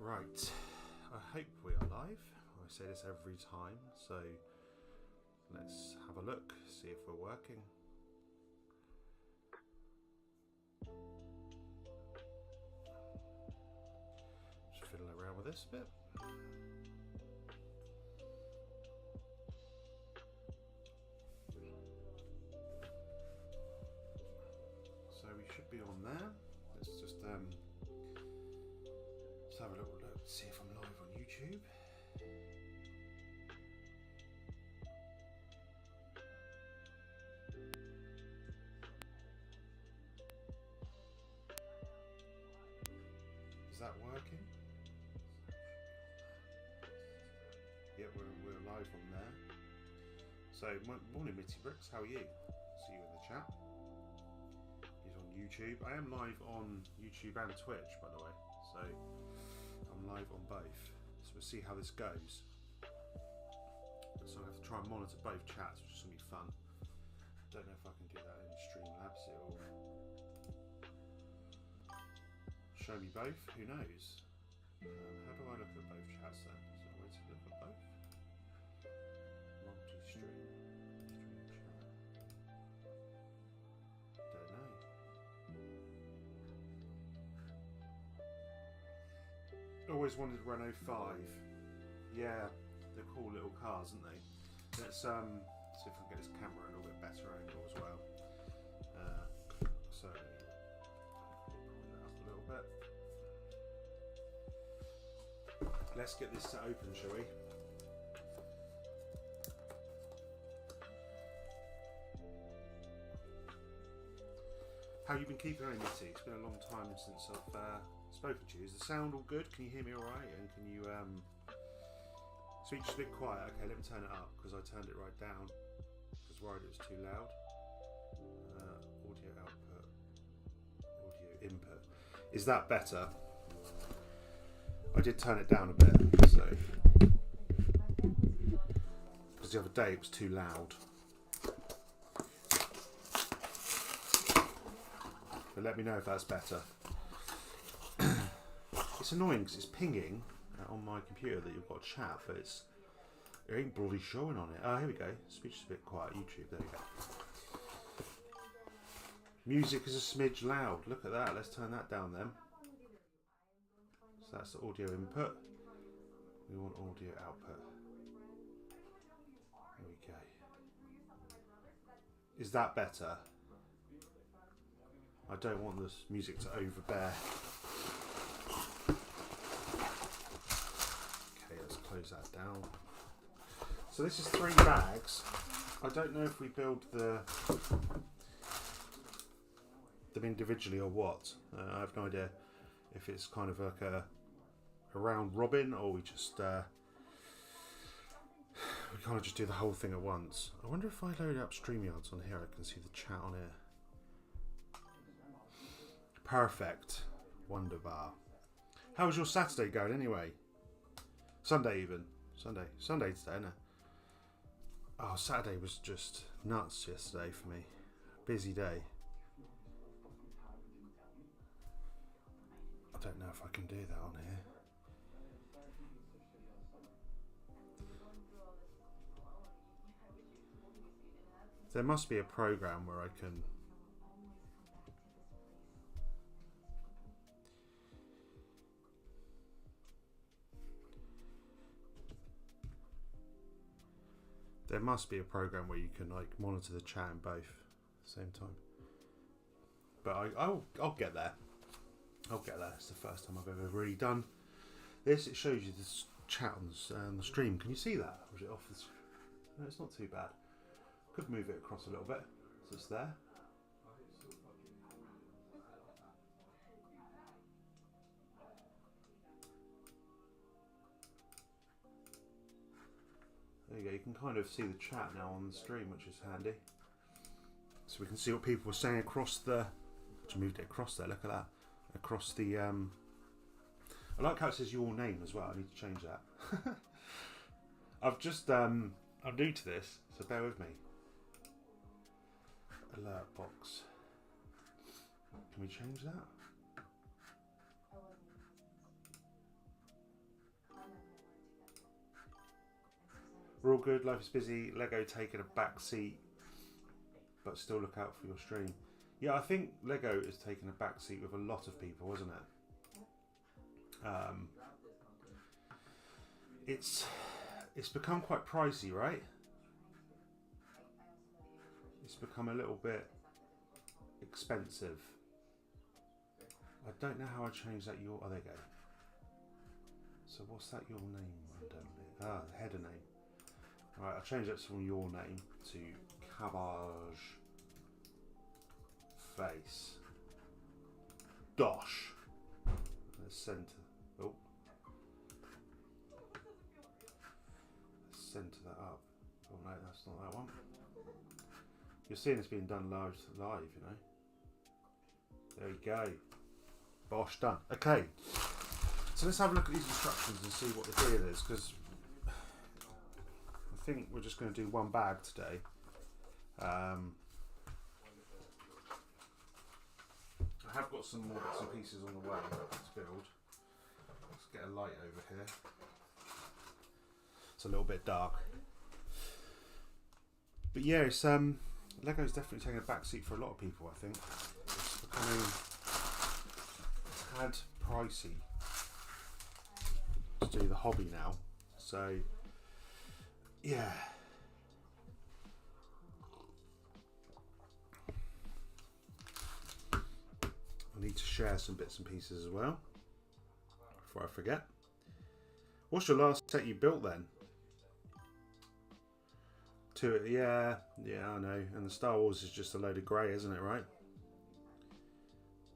Right, I hope we are live. I say this every time, so let's have a look, see if we're working. Just fiddling around with this a bit. So we should be on there. Let's just have a little look, see if I'm live on YouTube. Is that working? Yeah, we're live on there. So, morning Mitty Bricks, how are you? See you in the chat. He's on YouTube. I am live on YouTube and Twitch, by the way. So I'm live on both. So we'll see how this goes. So I have to try and monitor both chats, which is going to be fun. Don't know if I can do that in Streamlabs. It'll show me both. Who knows? How do I look at both chats then? Is there a way to look at both? Multi-stream. Stream chat. Don't know. Always wanted Renault 5. Yeah, they're cool little cars, aren't they? Let's see if I can get this camera a little bit better angle as well. So pull that up a little bit. Let's get this set open, shall we? How you been keeping on, Mitty? It's been a long time since I've spoken to you. Is the sound all good? Can you hear me all right? And can you speak just a bit quiet? Okay, let me turn it up because I turned it right down. I was worried it was too loud. Audio output, audio input. Is that better? I did turn it down a bit, so because the other day it was too loud. But let me know if that's better. It's annoying because it's pinging on my computer that you've got a chat, but it ain't bloody showing on it. Oh, here we go. Speech is a bit quiet. YouTube, there we go. Music is a smidge loud. Look at that. Let's turn that down then. So that's the audio input. We want audio output. There we go. Is that better? I don't want this music to overbear. Okay, let's close that down. So this is 3 bags. I don't know if we build them individually or what. I have no idea if it's kind of like a round robin or we just we kind of just do the whole thing at once. I wonder if I load up StreamYards on here, I can see the chat on here. Perfect. Wonderbar. How was your Saturday going anyway? Sunday even. Sunday today, isn't it? Oh, Saturday was just nuts yesterday for me. Busy day. I don't know if I can do that on here. There must be a program where I can... There must be a program where you can like monitor the chat in both at the same time. But I'll get there. I'll get there. It's the first time I've ever really done this. It shows you the chat on the stream. Can you see that? Or is it off the screen? No, it's not too bad. Could move it across a little bit. So it's there. There you go, you can kind of see the chat now on the stream, which is handy. So we can see what people were saying across the... I moved it across there, look at that. Across the... I like how it says your name as well, I need to change that. I've just... I'm new to this, so bear with me. Alert box. Can we change that? We're all good. Life is busy. Lego taking a back seat, but still look out for your stream. Yeah, I think Lego is taking a back seat with a lot of people, isn't it? It's become quite pricey, right? It's become a little bit expensive. I don't know how I changed that. Oh, there you go. So what's that? Your name? The header name. Right, I'll change that from your name to Cabbage Face Dosh. Let's centre. Oh, let's centre that up. Oh no, that's not that one. You're seeing it's being done live, you know. There you go. Bosh, done. Okay. So let's have a look at these instructions and see what the deal is, because I think we're just going to do one bag today. I have got some more bits and pieces on the way to build. Let's get a light over here. It's a little bit dark. But yeah, it's Lego's definitely taking a back seat for a lot of people, I think. It's becoming a tad pricey to do the hobby now. So yeah. I need to share some bits and pieces as well before I forget. What's your last set you built then? Yeah, I know. And the Star Wars is just a load of grey, isn't it, right?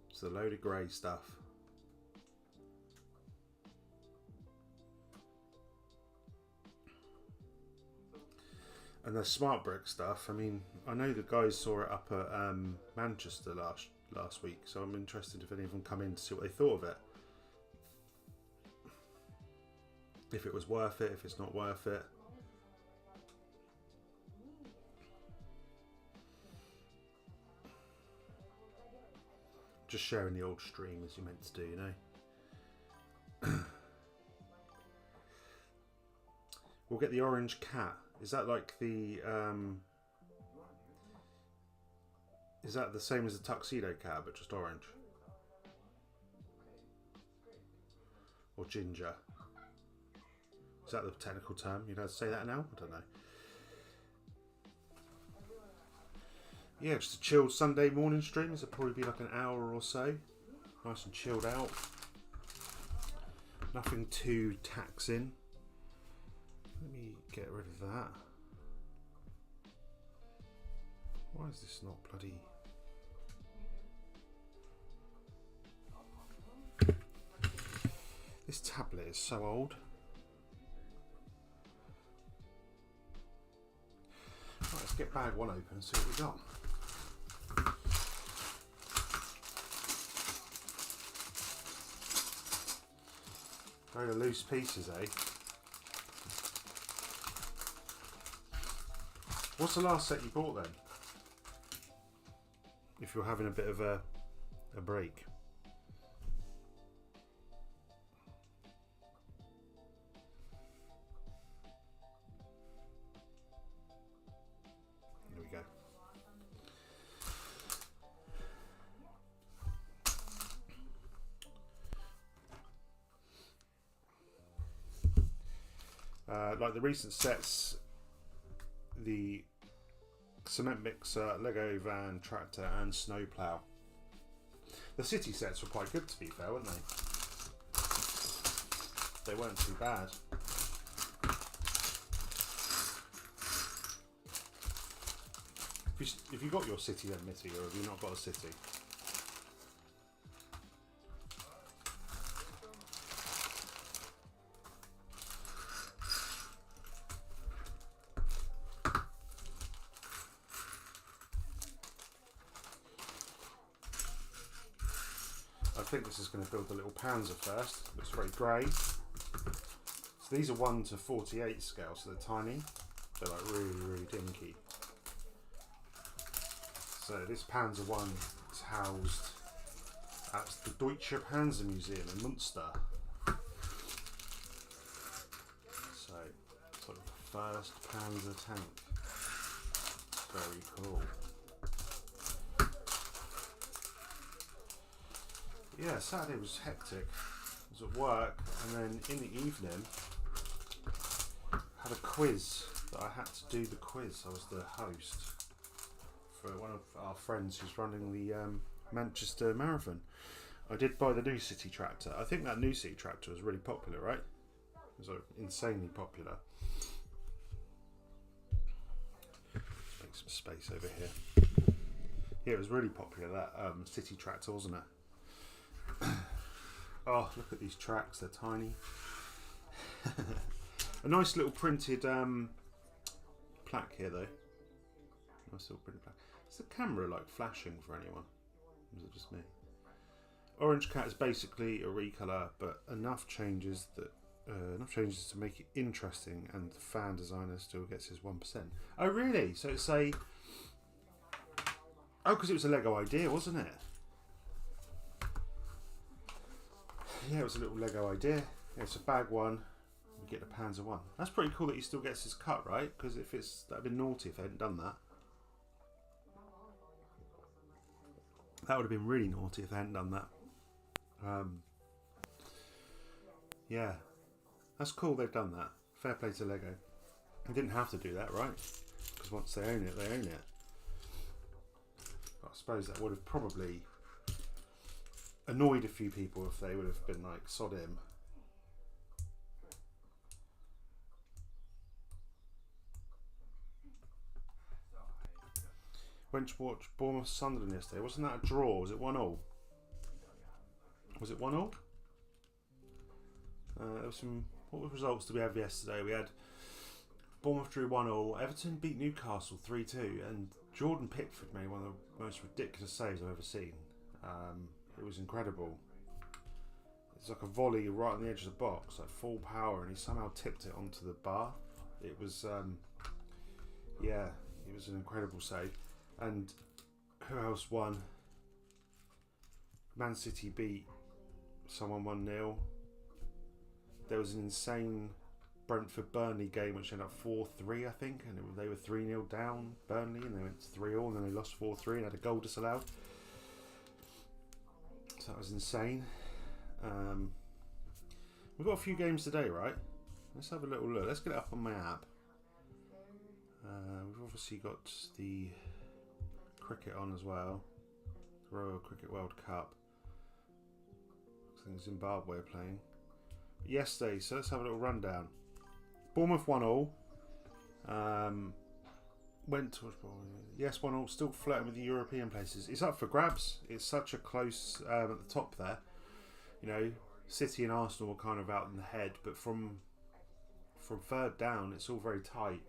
It's a load of grey stuff. And the smart brick stuff, I mean, I know the guys saw it up at Manchester last week, so I'm interested if any of them come in to see what they thought of it. If it was worth it, if it's not worth it. Just sharing the old stream as you're meant to do, you know. We'll get the orange cat. Is that like the is that the same as the tuxedo cat but just orange? Or ginger? Is that the technical term? You'd have to say that now? I don't know. Yeah, just a chilled Sunday morning stream. This will probably be like an hour or so. Nice and chilled out. Nothing too taxing. Let me get rid of that. Why is this not bloody... This tablet is so old. Right, let's get bag one open and see what we got. Very loose pieces, eh? What's the last set you bought then? If you're having a bit of a break. There we go. Like the recent sets, the cement mixer, Lego van, tractor and snowplow. The city sets were quite good, to be fair, weren't they? They weren't too bad. Have you got your city then, Mitty, or have you not got a city? I think this is going to build the little Panzer first. Looks very grey. So these are 1 to 48 scale, so they're tiny. They're like really, really dinky. So this Panzer 1 is housed at the Deutsche Panzer Museum in Munster. So it's like first Panzer tank. Very cool. Yeah, Saturday was hectic. I was at work, and then in the evening had a quiz that I had to do. The quiz. I was the host for one of our friends who's running the Manchester Marathon. I did buy the New City tractor. I think that New City tractor was really popular, right? It was insanely popular. Make some space over here. Yeah, it was really popular, that City tractor, wasn't it? Oh, look at these tracks, they're tiny. A nice little printed plaque here though. Nice little printed plaque. Is the camera like flashing for anyone? Or is it just me? Orange Cat is basically a recolor, but enough changes to make it interesting, and the fan designer still gets his 1%. Oh really? So it's a... Oh, because it was a Lego idea, wasn't it? Yeah, it was a little Lego idea. Yeah, it's a bag one. You get the Panzer one. That's pretty cool that he still gets his cut, right? Because that'd been naughty if they hadn't done that. That would have been really naughty if they hadn't done that. Yeah, that's cool. They've done that. Fair play to Lego. They didn't have to do that, right? Because once they own it, they own it. But I suppose that would have probably annoyed a few people if they would have been like, sod him. Went to watch Bournemouth Sunderland yesterday. Wasn't that a draw? Was it 1-1? Was it 1-1? There was some... What results did we have yesterday? We had Bournemouth drew 1-1. Everton beat Newcastle 3-2. And Jordan Pickford made one of the most ridiculous saves I've ever seen. It was incredible. It's like a volley right on the edge of the box, like full power, and he somehow tipped it onto the bar. It was, yeah, it was an incredible save. And who else won? Man City beat someone 1-0. There was an insane Brentford-Burnley game which ended up 4-3, I think, and they were 3-0 down, Burnley, and they went to 3-3, and then they lost 4-3 and had a goal disallowed. So that was insane. We've got a few games today, right? Let's have a little look. Let's get it up on my app. We've obviously got the cricket on as well. The Royal Cricket World Cup. I think Zimbabwe are playing. But yesterday, so let's have a little rundown. Bournemouth 1-1. Went to... Yes, 1-1. Still flirting with the European places. It's up for grabs. It's such a close... at the top there. You know, City and Arsenal are kind of out in the head. But from third down, it's all very tight.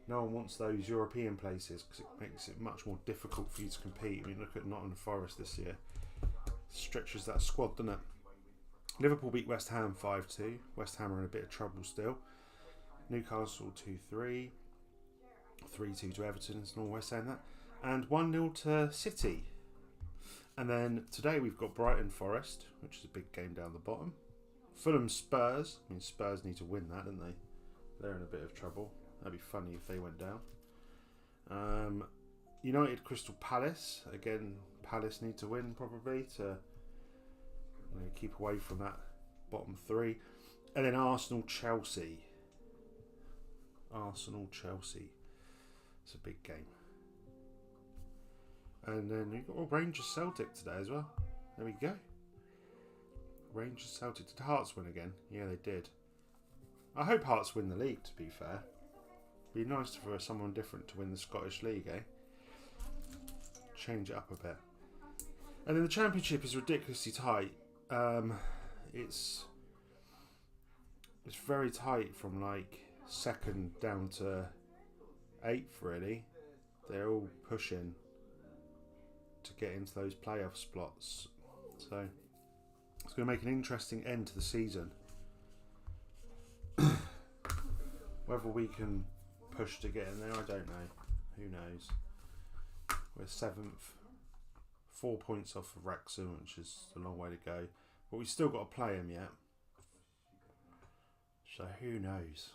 No one wants those European places because it makes it much more difficult for you to compete. I mean, look at Nottingham Forest this year. Stretches that squad, doesn't it? Liverpool beat West Ham 5-2. West Ham are in a bit of trouble still. Newcastle 2-3. 3-2 to Everton, it's not always saying that. And 1-0 to City. And then today we've got Brighton Forest, which is a big game down the bottom. Fulham Spurs. I mean, Spurs need to win that, don't they? They're in a bit of trouble. That'd be funny if they went down. United Crystal Palace. Again, Palace need to win probably to keep away from that bottom three. And then Arsenal Chelsea. Arsenal Chelsea. It's a big game. And then we've got Rangers Celtic today as well. There we go. Rangers Celtic. Did Hearts win again? Yeah, they did. I hope Hearts win the league, to be fair. Be nice for someone different to win the Scottish League, eh? Change it up a bit. And then the Championship is ridiculously tight. It's very tight from like second down to 8th, really. They're all pushing to get into those playoff spots. So it's going to make an interesting end to the season. Whether we can push to get in there, I don't know. Who knows? We're 7th, 4 points off of Wrexham, which is a long way to go. But we've still got to play them yet. So who knows?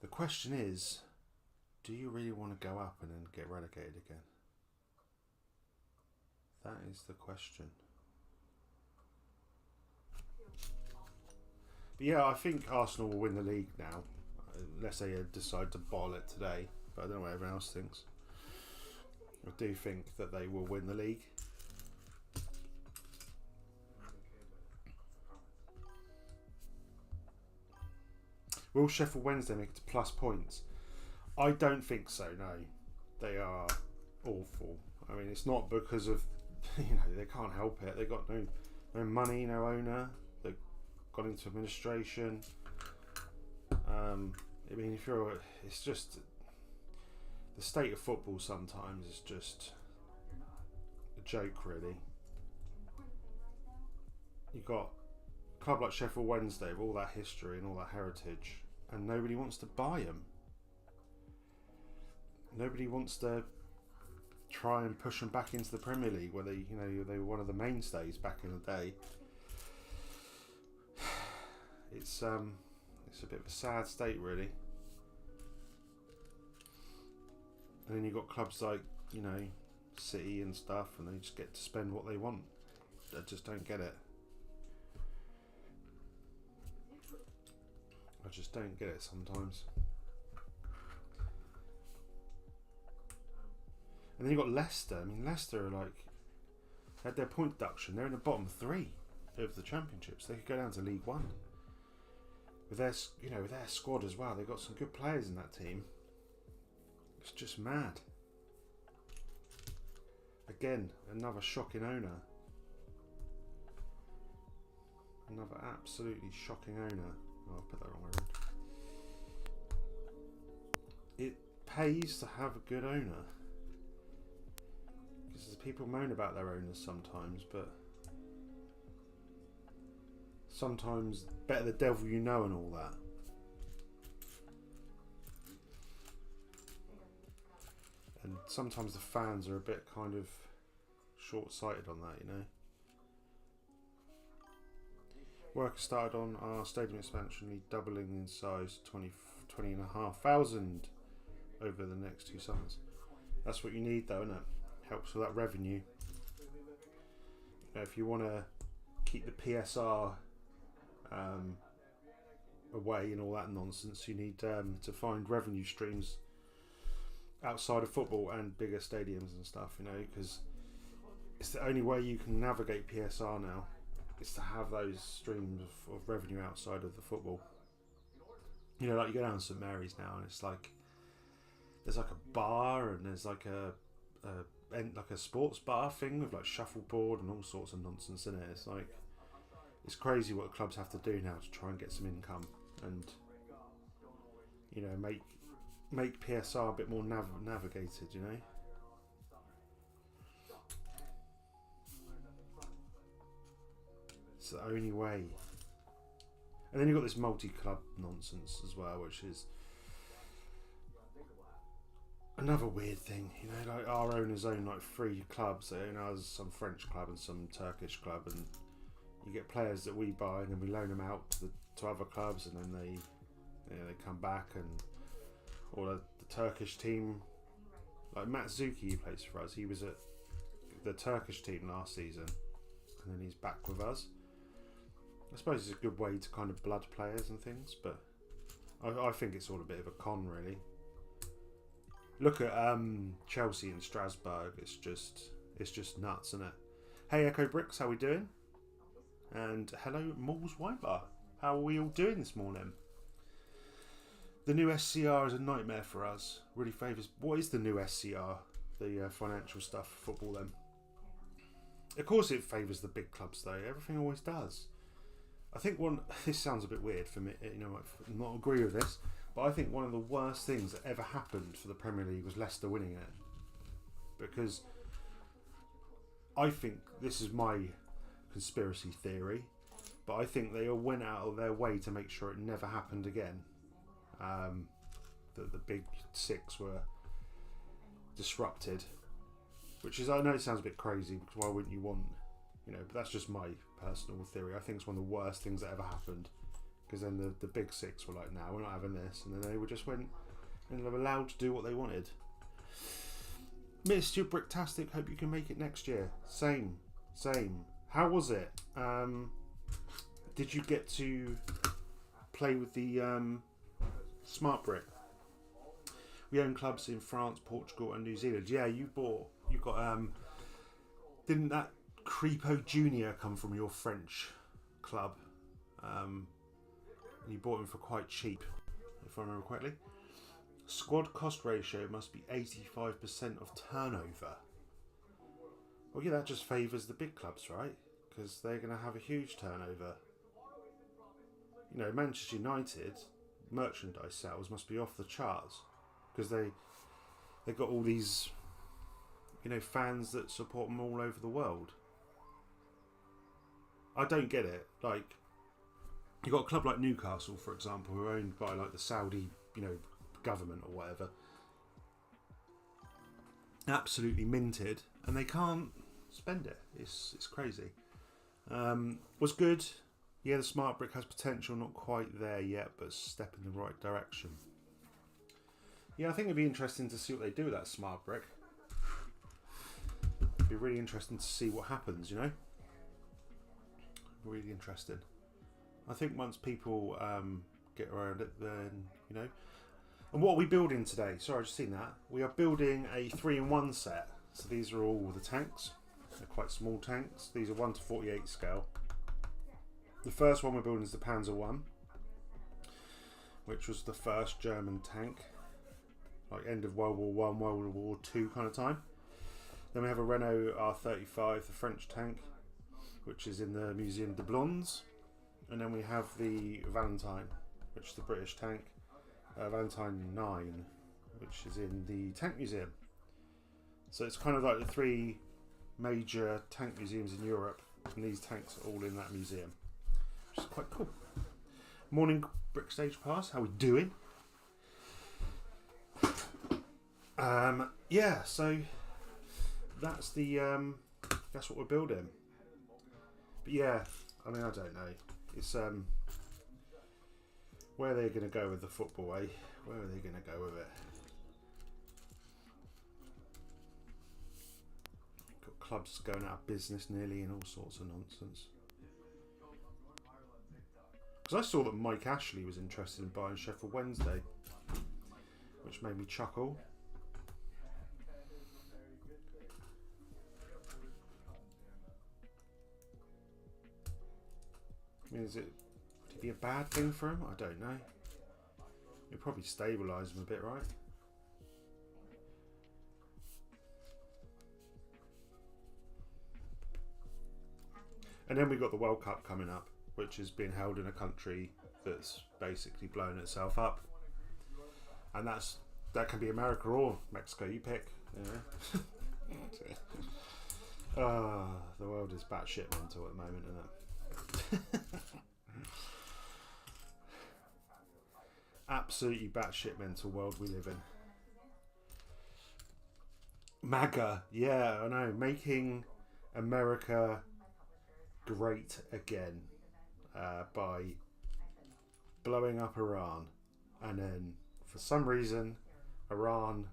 The question is, do you really want to go up and then get relegated again? That is the question. But yeah, I think Arsenal will win the league now, unless they decide to bottle it today. But I don't know what everyone else thinks. I do think that they will win the league. Will Sheffield Wednesday make it to plus points? I don't think so, no. They are awful. I mean, it's not because of, they can't help it. They've got no money, no owner. They've gone into administration. I mean, it's just, the state of football sometimes is just a joke, really. You've got a club like Sheffield Wednesday with all that history and all that heritage, and nobody wants to buy them. Nobody wants to try and push them back into the Premier League, where they were one of the mainstays back in the day. It's a bit of a sad state, really. And then you've got clubs like, City and stuff, and they just get to spend what they want. I just don't get it. I just don't get it sometimes. And then you've got Leicester. I mean, Leicester are had their point deduction. They're in the bottom 3 of the championships. They could go down to League One. With their squad as well. They've got some good players in that team. It's just mad. Again, another shocking owner. Another absolutely shocking owner. Oh, I'll put that wrong way around. It pays to have a good owner. Because people moan about their owners sometimes, but sometimes better the devil you know and all that. And sometimes the fans are a bit kind of short-sighted on that, Work started on our stadium expansion, doubling in size to 20,500 over the next 2 summers. That's what you need, though, isn't it? Helps with that revenue. If you want to keep the PSR away and all that nonsense, you need to find revenue streams outside of football and bigger stadiums and stuff, because it's the only way you can navigate PSR now. Is to have those streams of revenue outside of the football. Like you go down to St Mary's now, and it's like there's like a bar, and there's like a sports bar thing with like shuffleboard and all sorts of nonsense in it. It's crazy what clubs have to do now to try and get some income and make PSR a bit more navigated. It's the only way. And then you've got this multi-club nonsense as well, which is another weird thing. Like our owners own like 3 clubs. They own ours, some French club and some Turkish club, and you get players that we buy and then we loan them out to other clubs, and then they come back, or the Turkish team, like Matt Zuki, who plays for us. He was at the Turkish team last season, and then he's back with us. I suppose it's a good way to kind of blood players and things, but I think it's all a bit of a con, really. Look at Chelsea and Strasbourg. It's just nuts, isn't it? Hey, Echo Bricks, how we doing? And hello, Malls Wine Bar. How are we all doing this morning? The new SCR is a nightmare for us. Really favours. What is the new SCR? The financial stuff for football, then. Of course, it favours the big clubs, though. Everything always does. I think this sounds a bit weird for me, I not agree with this, but I think one of the worst things that ever happened for the Premier League was Leicester winning it. Because I think, this is my conspiracy theory, but I think they all went out of their way to make sure it never happened again. That the big 6 were disrupted, which is, I know it sounds a bit crazy, because why wouldn't you want, but that's just my personal theory. I think it's one of the worst things that ever happened because then the big six were like, "No, we're not having this," and then they just went and they were allowed to do what they wanted. Missed your Bricktastic. Hope you can make it next year. Same. How was it? Did you get to play with the Smart Brick? We own clubs in France, Portugal, and New Zealand. Yeah, you got. Didn't that Creepo Junior come from your French club? You bought him for quite cheap, if I remember correctly. Squad cost ratio must be 85% of turnover. Well, yeah, that just favours the big clubs, right? Because they're going to have a huge turnover. You know, Manchester United merchandise sales must be off the charts because they've got all these, you know, fans that support them all over the world. I don't get it. Like, you got a club like Newcastle, for example, who are owned by like the Saudi, you know, government or whatever. Absolutely minted, and they can't spend it. It's crazy. Was good. Yeah, the Smart Brick has potential, not quite there yet, but a step in the right direction. Yeah, I think it'd be interesting to see what they do with that Smart Brick. It'd be really interesting to see what happens, you know? Really interesting. I think once people get around it, then, you know. And what are we building today? Sorry, I've just seen that. We are building a 3-in-1 set. So these are all the tanks. They're quite small tanks. These are 1:48 scale. The first one we're building is the Panzer 1, which was the first German tank, like end of World War One, World War Two kind of time. Then we have a Renault R35, the French tank, which is in the Museum de Blondes. And then we have the Velentine, which is the British tank, Velentine 9, which is in the Tank Museum. So it's kind of like the three major tank museums in Europe, and these tanks are all in that museum, which is quite cool. Morning, Brick Stage Pass. How we doing? Yeah, so that's the that's what we're building. But yeah, I mean, I don't know. It's where they're going to go with the football, eh? Where are they going to go with it? Got clubs going out of business nearly and all sorts of nonsense. Because I saw that Mike Ashley was interested in buying Sheffield Wednesday, which made me chuckle. I mean, would it be a bad thing for him? I don't know. It'd probably stabilise him a bit, right? And then we've got the World Cup coming up, which is being held in a country that's basically blown itself up. And that can be America or Mexico, you pick. Yeah. The world is batshit mental at the moment, isn't it? Absolutely batshit mental world we live in. MAGA, yeah, I know, making America great again by blowing up Iran, and then for some reason Iran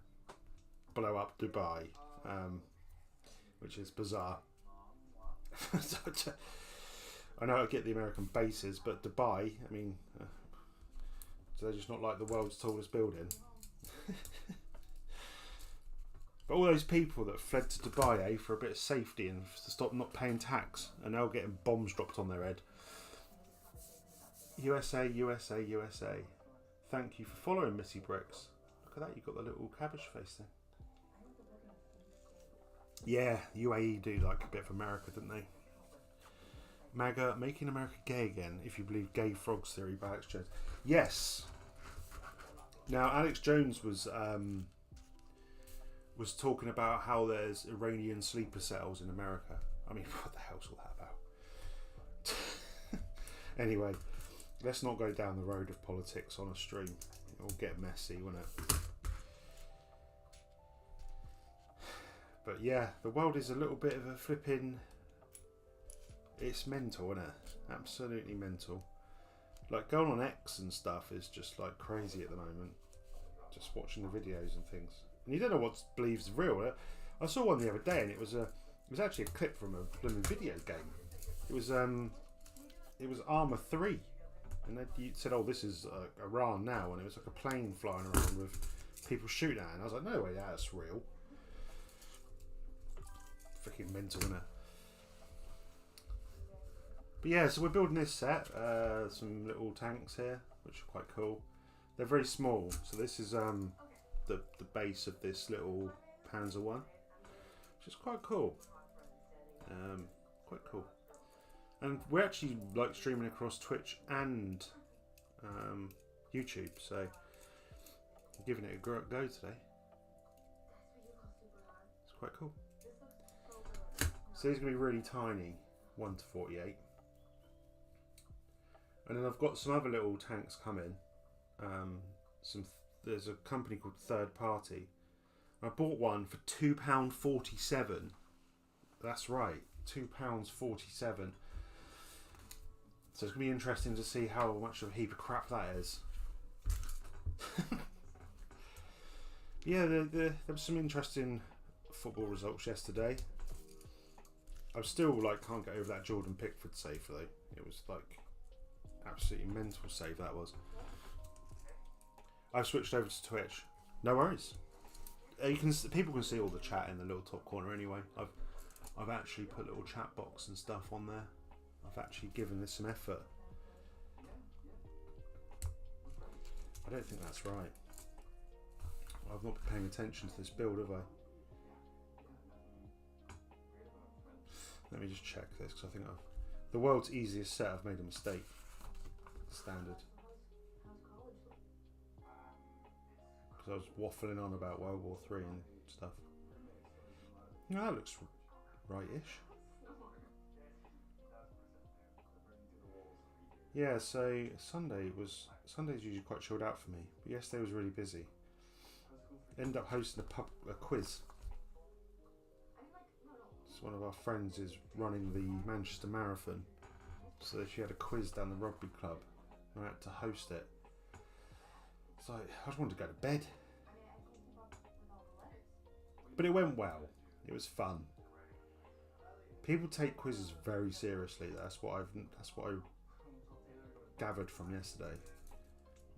blow up Dubai, which is bizarre. I know I get the American bases, but Dubai, I mean, do they just not like the world's tallest building? But all those people that fled to Dubai, for a bit of safety and to stop not paying tax, are now getting bombs dropped on their head. USA, USA, USA. Thank you for following Missy Bricks. Look at that, you've got the little cabbage face thing. Yeah, UAE do like a bit of America, don't they? MAGA, making America gay again, if you believe gay frogs theory by Alex Jones. Yes. Now, Alex Jones was talking about how there's Iranian sleeper cells in America. I mean, what the hell's all that about? Anyway, let's not go down the road of politics on a stream. It'll get messy, won't it? But yeah, the world is a little bit of a flipping... It's mental, isn't it? Absolutely mental. Like going on X and stuff is just like crazy at the moment. Just watching the videos and things, and you don't know what believes real. I saw one the other day, and it was actually a clip from a blooming video game. It was Armour 3, and you said, "Oh, this is Iran now," and it was like a plane flying around with people shooting at it. And I was like, "No way, that's real." Freaking mental, innit? But yeah, so we're building this set. Some little tanks here, which are quite cool. They're very small, so this is the base of this little Panzer one, which is quite cool. Quite cool. And we're actually like streaming across Twitch and YouTube, so I'm giving it a go today. It's quite cool. So these are going to be really tiny, 1 to 48. And then I've got some other little tanks coming. There's a company called Third Party. I bought one for £2.47. That's right, £2.47. So it's going to be interesting to see how much of a heap of crap that is. Yeah, there was some interesting football results yesterday. I still can't get over that Jordan Pickford save though. It was like absolutely mental save that was. I've switched over to Twitch. No worries. People can see all the chat in the little top corner anyway. I've actually put little chat box and stuff on there. I've actually given this some effort. I don't think that's right. I've not been paying attention to this build, have I? Let me just check this because I think the world's easiest set. I've made a mistake. Standard. Because I was waffling on about World War III and stuff. No, that looks right-ish. Yeah, so Sunday's usually quite chilled out for me, but yesterday was really busy. Ended up hosting a quiz. So one of our friends is running the Manchester Marathon, so she had a quiz down the rugby club, and I had to host it. So I just wanted to go to bed, but it went well. It was fun. People take quizzes very seriously. That's what I gathered from yesterday.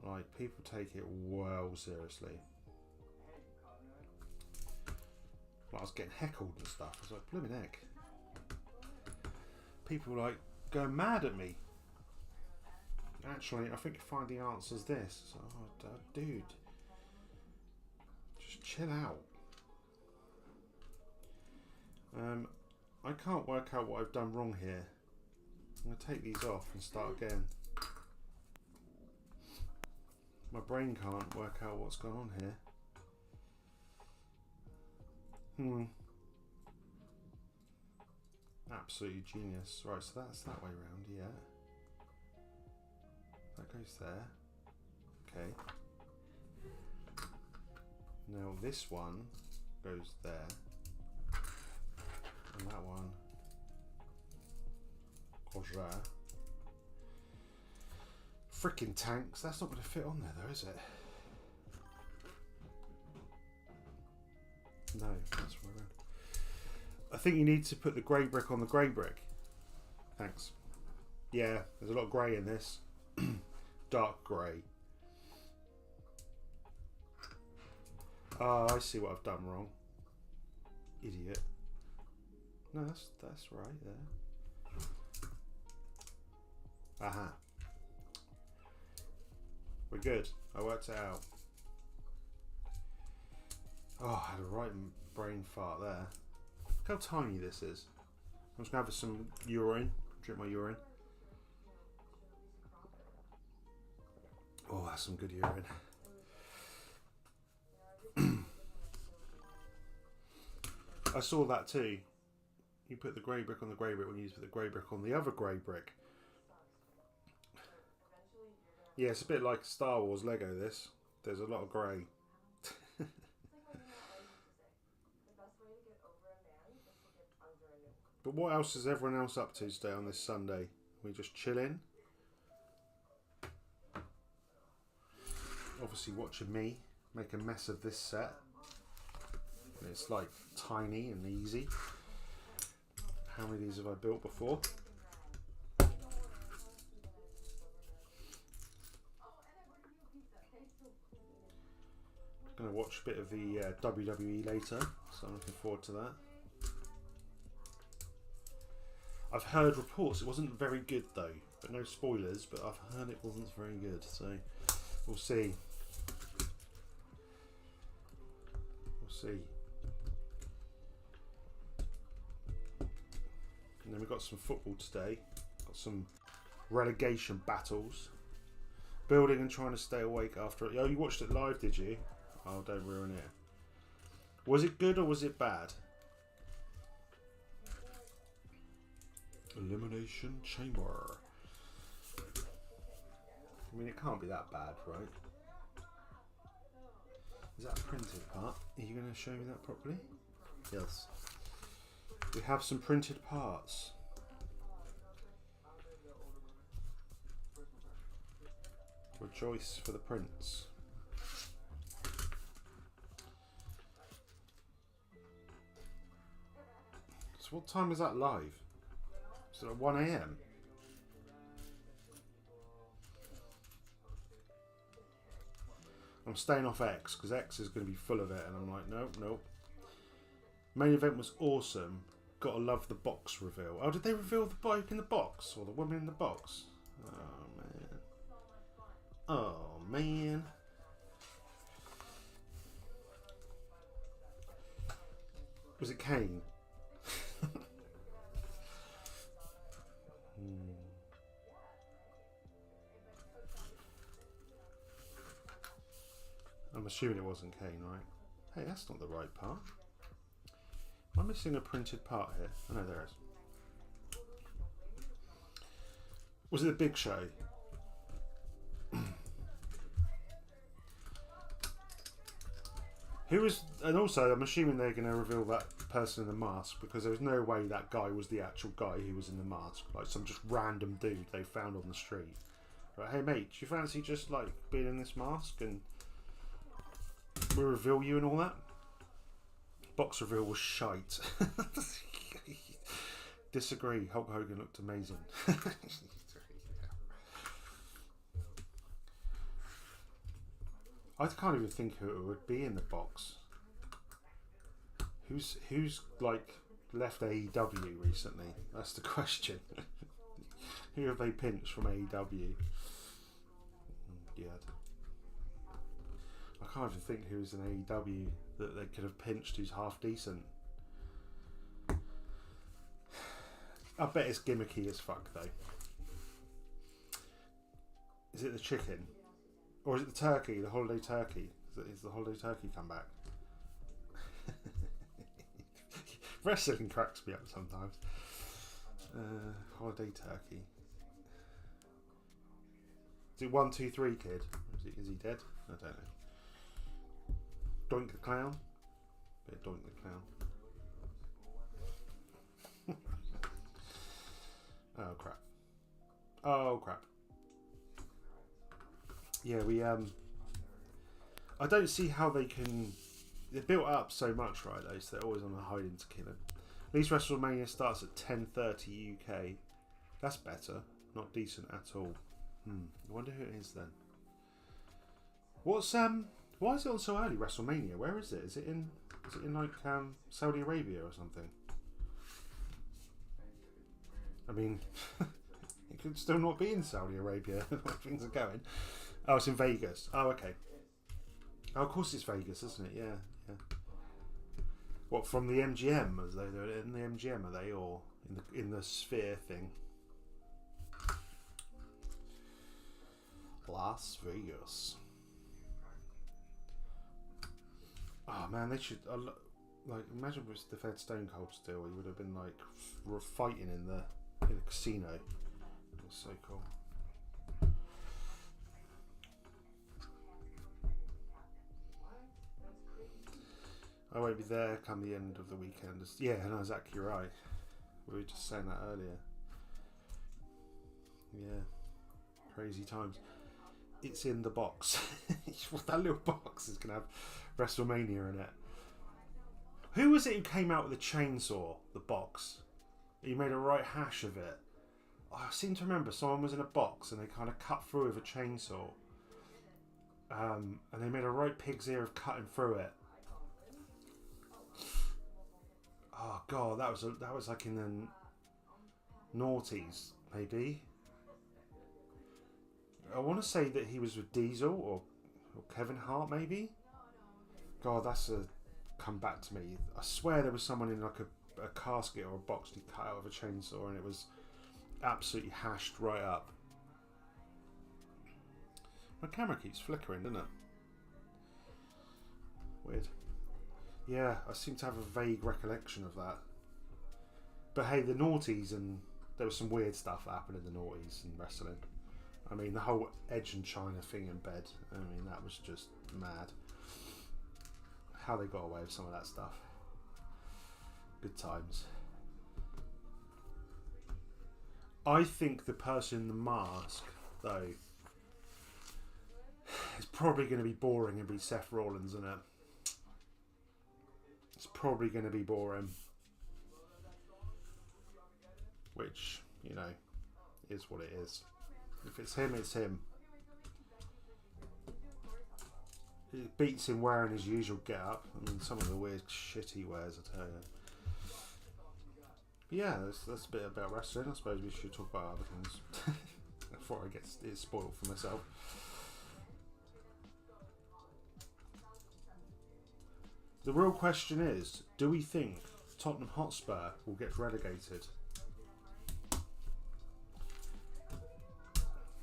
Like, people take it well seriously. Like, I was getting heckled and stuff. I was like, blooming heck. People were like going mad at me. Actually, I think you find the answer's this. So, oh, dude, just chill out. I can't work out what I've done wrong here. I'm going to take these off and start again. My brain can't work out what's going on here. Absolutely genius. Right, so that's that way round, yeah. That goes there. Okay. Now this one goes there. And that one goes there. Frickin' tanks, that's not going to fit on there though, is it? No, that's wrong. I think you need to put the grey brick on the grey brick. Thanks. Yeah, there's a lot of grey in this. Dark grey. Oh, I see what I've done wrong. Idiot. No, that's right there. Aha. We're good. I worked it out. Oh, I had a right brain fart there. Look how tiny this is. I'm just going to have some urine. Drink my urine. Oh, that's some good urine. I saw that too. You put the grey brick on the grey brick when you put the grey brick on the other grey brick. Yeah, it's a bit like Star Wars Lego this. There's a lot of grey. But what else is everyone else up to today on this Sunday? We just chilling? obviously watching me make a mess of this set. And it's like tiny and easy. How many of these have I built before? Going to watch a bit of the WWE later, so I'm looking forward to that. I've heard reports it wasn't very good though, but no spoilers, but I've heard it wasn't very good, so we'll see. We'll see. And then we've got some football today. Got some relegation battles. Building and trying to stay awake after it. Oh, you watched it live, did you? Oh, don't ruin it. Was it good or was it bad? Elimination Chamber. I mean, it can't be that bad, right? Is that a printed part? Are you going to show me that properly? Yes. We have some printed parts. Rejoice for the prince. So what time is that live? Is it at 1 AM? I'm staying off X because X is going to be full of it, and I'm like, nope, nope. Main event was awesome. Gotta love the box reveal. Oh, did they reveal the bloke in the box or the woman in the box? Oh man. Oh man. Was it Kane? I'm assuming it wasn't Kane, right? Hey, that's not the right part. Am I missing a printed part here? Oh no, there is. Was it the Big Show? Who was, and also I'm assuming they're going to reveal that person in the mask, because there's no way that guy was the actual guy who was in the mask, like some just random dude they found on the street. Right, hey mate, do you fancy just like being in this mask and we'll reveal you and all that? Box reveal was shite. Disagree. Hulk Hogan looked amazing. I can't even think who it would be in the box. Who's like left AEW recently? That's the question. Who have they pinched from AEW? Yeah. I can't even think who's in AEW that they could have pinched who's half decent. I bet it's gimmicky as fuck though. Is it the chicken? Or is it the turkey, the holiday turkey? Is the holiday turkey come back? Wrestling cracks me up sometimes. Holiday turkey. Is it 1, 2, 3 kid? Is he dead? I don't know. Doink the clown? Bit of Doink the clown. Oh crap. Oh crap. Yeah, we I don't see how they can. They're built up so much, right? Though, so they're always on a hiding to kill them. At least WrestleMania starts at 10:30 UK. That's better. Not decent at all. I wonder who it is then. What's Why is it on so early? WrestleMania. Where is it? Is it in like Saudi Arabia or something? I mean, it could still not be in Saudi Arabia. Things are going. Oh, it's in Vegas. Oh, okay. Oh, of course it's Vegas, isn't it? Yeah, yeah. What, from the MGM? As they're in the MGM, are they, or in the Sphere thing? Las Vegas. Oh man, they should like imagine if they fed Stone Cold still. He would have been like fighting in the casino. That's so cool. I won't be there come the end of the weekend. Yeah, no, exactly right. We were just saying that earlier. Yeah, crazy times. it's in the box. That little box is going to have WrestleMania in it. Who was it who came out with the chainsaw, the box? He made a right hash of it. I seem to remember someone was in a box and they kind of cut through with a chainsaw. And they made a right pig's ear of cutting through it. Oh god, that was like in the noughties, maybe. I want to say that he was with Diesel or Kevin Hart, maybe. God, that's a come back to me. I swear there was someone in like a casket or a box he cut out of a chainsaw, and it was absolutely hashed right up. My camera keeps flickering, doesn't it? Weird. Yeah, I seem to have a vague recollection of that. But hey, the noughties, and there was some weird stuff that happened in the noughties and wrestling. I mean, the whole Edge and China thing in bed, I mean, that was just mad. How they got away with some of that stuff. Good times. I think the person in the mask, though, is probably going to be boring and be Seth Rollins, isn't it? It's probably going to be boring. Which, you know, is what it is. If it's him, it's him. It beats him wearing his usual get-up. I mean, some of the weird shit he wears, I tell you. But yeah, that's a bit about wrestling. I suppose we should talk about other things before I get it spoiled for myself. The real question is, do we think Tottenham Hotspur will get relegated?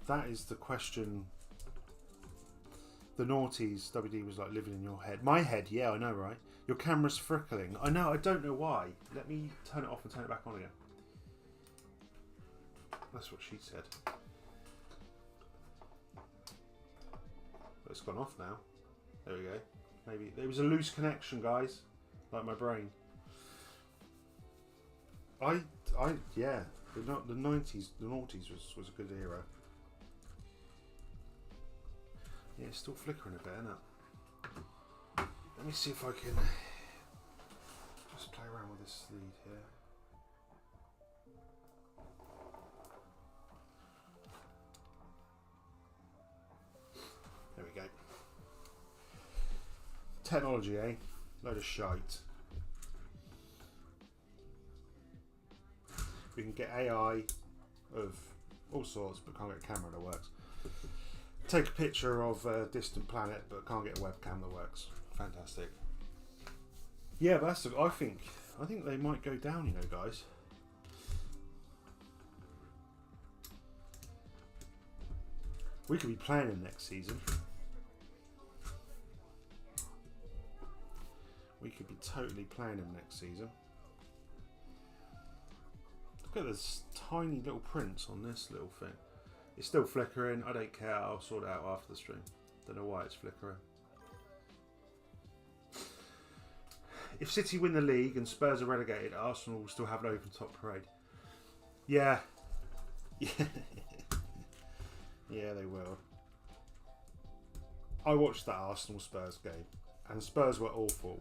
That is the question. The noughties, WD was like living in your head. My head, yeah, I know, right? Your camera's frickling. I know, I don't know why. Let me turn it off and turn it back on again. That's what she said. But it's gone off now. There we go. Maybe there was a loose connection, guys. Like my brain. Yeah. The 90s, the noughties was a good era. Yeah, it's still flickering a bit, isn't it? Let me see if I can just play around with this lead here. There we go. Technology, eh? Load of shite. We can get AI of all sorts, but can't get a camera that works. Take a picture of a distant planet, but can't get a webcam that works. Fantastic. Yeah, but I think they might go down, you know, guys. We could be playing them next season. We could be totally playing them next season. Look at this tiny little prints on this little thing. It's still flickering. I don't care. I'll sort it out after the stream. Don't know why it's flickering. If City win the league and Spurs are relegated, Arsenal will still have an open top parade. Yeah. Yeah. Yeah, they will. I watched that Arsenal Spurs game, and Spurs were awful.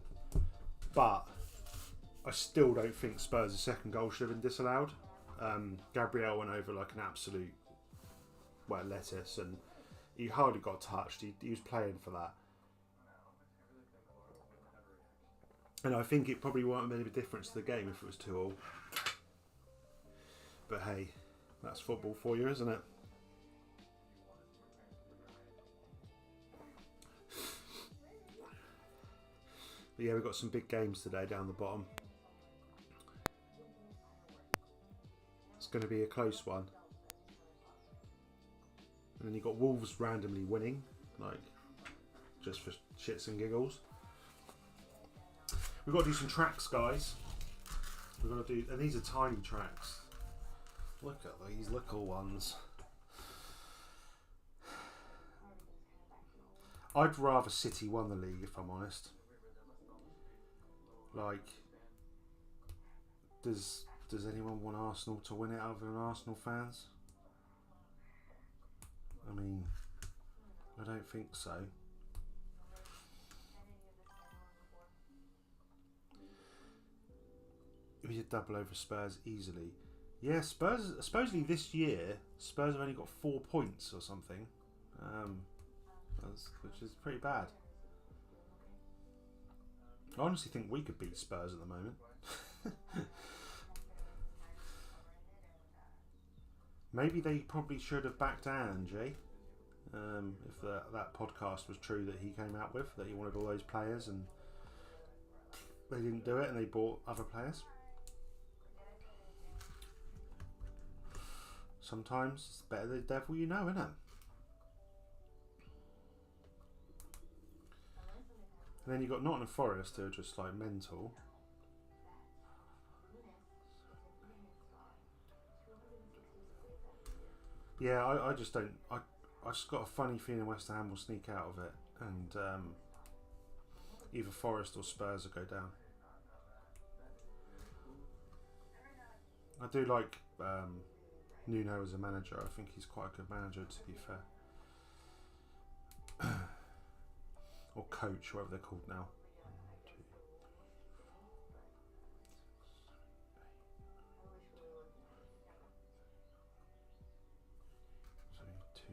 But I still don't think Spurs' second goal should have been disallowed. Gabriel went over like an absolute lettuce, and he hardly got touched. He was playing for that. And I think it probably won't have made a difference to the game if it was 2-2. But hey, that's football for you, isn't it? But yeah, we've got some big games today down the bottom. It's going to be a close one. And then you've got Wolves randomly winning, like, just for shits and giggles. We've got to do some tracks, guys. We've got to do, and these are tiny tracks. Look at these little ones. I'd rather City won the league, if I'm honest. Like, does anyone want Arsenal to win it other than Arsenal fans? I mean, I don't think so. We did double over Spurs easily. Yeah, Spurs, supposedly this year, Spurs have only got 4 points or something. Which is pretty bad. I honestly think we could beat Spurs at the moment. Maybe they probably should have backed Ange. If that podcast was true that he came out with, that he wanted all those players and they didn't do it and they bought other players. Sometimes it's better the devil you know, isn't it? And then you've got Nottingham Forest who are just like mental. Yeah, I just don't. I just got a funny feeling West Ham will sneak out of it, and either Forest or Spurs will go down. I do like Nuno as a manager. I think he's quite a good manager, to be fair. Or coach, whatever they're called now. 2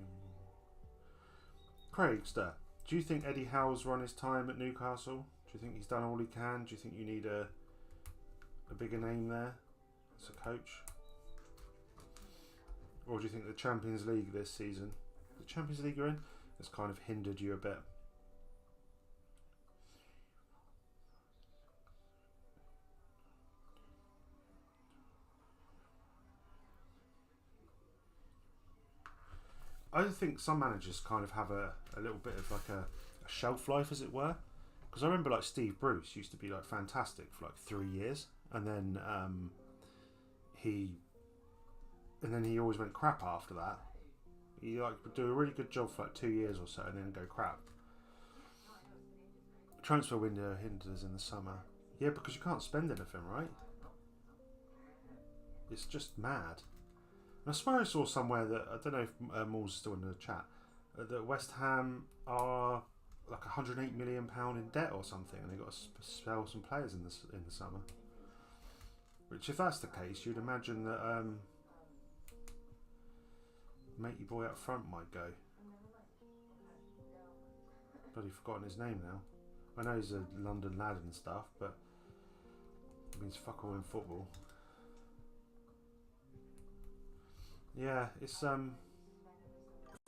more. Craigster, do you think Eddie Howe's run his time at Newcastle? Do you think he's done all he can? Do you think you need a bigger name there as a coach? Or do you think the Champions League this season, the Champions League you're in, has kind of hindered you a bit? I think some managers kind of have a little bit of like a shelf life, as it were. Because I remember like Steve Bruce used to be like fantastic for like 3 years, and then he always went crap after that. He like would do a really good job for like 2 years or so, and then go crap. Transfer window hinders in the summer. Yeah, because you can't spend anything, right? It's just mad. And I swear I saw somewhere that, I don't know if Moore's still in the chat, that West Ham are like £108 million in debt or something, and they've got to sell some players in the summer. Which, if that's the case, you'd imagine that matey boy up front might go. Bloody forgotten his name now. I know he's a London lad and stuff, but it means fuck all in football. Yeah, it's I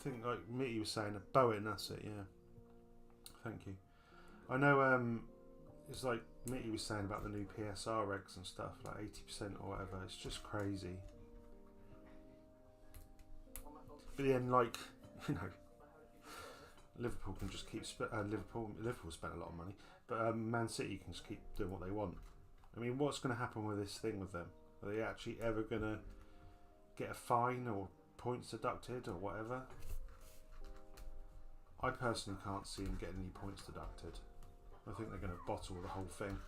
think like Mitty was saying, a Bowen, that's it, yeah. Thank you. I know it's like Mitty was saying about the new PSR regs and stuff, like 80% or whatever. It's just crazy. But then, like, you know, Liverpool can just keep Liverpool spent a lot of money, but Man City can just keep doing what they want. I mean, what's going to happen with this thing with them? Are they actually ever going to get a fine or points deducted or whatever? I personally can't see them getting any points deducted. I think they're going to bottle the whole thing.